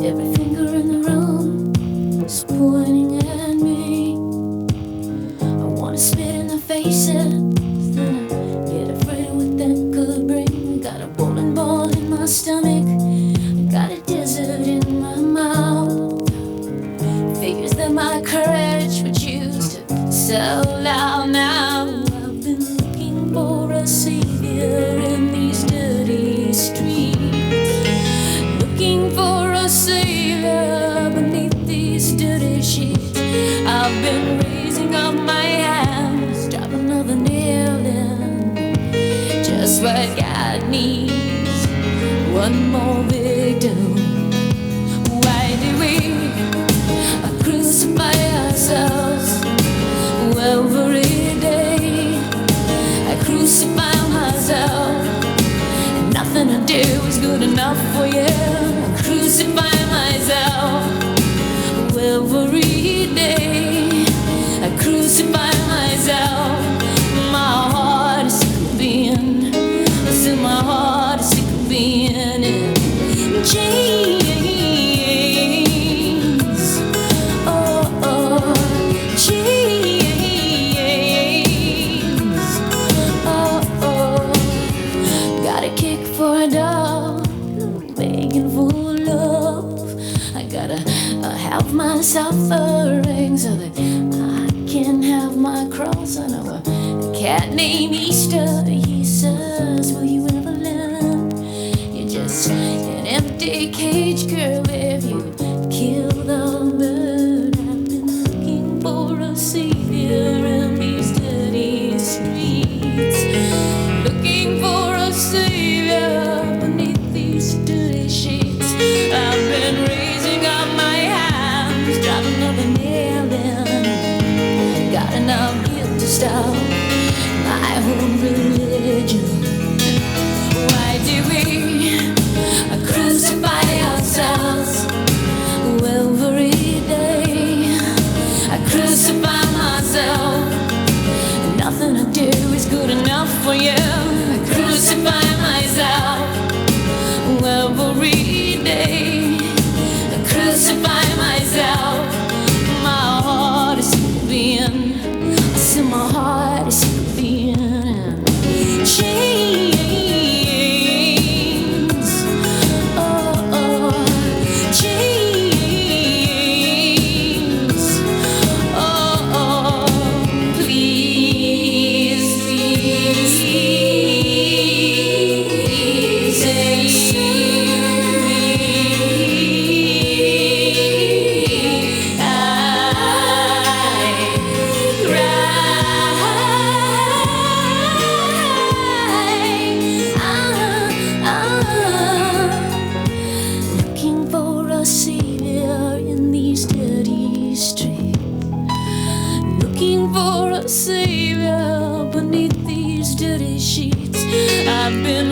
Every finger in the room is pointing at me. I wanna spit in their faces, then I get afraid of what that could bring. I got a bowling ball in my stomach, I got a desert in my mouth. Figures that my courage would choose to sell out now. I've been looking for a savior in these dirty streets, looking for a savior beneath these dirty sheets. I've been raising up my hands, drop another nail in, just what God needs, one more victim. Why do we crucify ourselves every day? I crucify myself, and nothing I do is good enough for you. I crucify myself every day. I crucify myself. My heart is sick of being, still my heart is sick of being in chains. Oh, oh, chains. Oh, oh, got a kick for a dog, begging for love. I gotta have my suffering so that I can have my cross. I know a cat named Easter. He says, will you ever learn? You're just an empty cage, girl, if you kill the bird. I've been looking for a savior in these dirty streets, looking for a savior beneath these dirty sheets. I've been raising up my hands, drop another nail in, got enough guilt to stop my own religion. Why do we crucify ourselves every day? I crucify myself, nothing I do is good enough for you. I crucify myself every day. I crucify myself. My heart is sick of being, I see my heart is sick of being in chains. Oh, oh, chains. Oh, oh, please, please, save me. Looking for a savior in these dirty streets, looking for a savior beneath these dirty sheets. I've been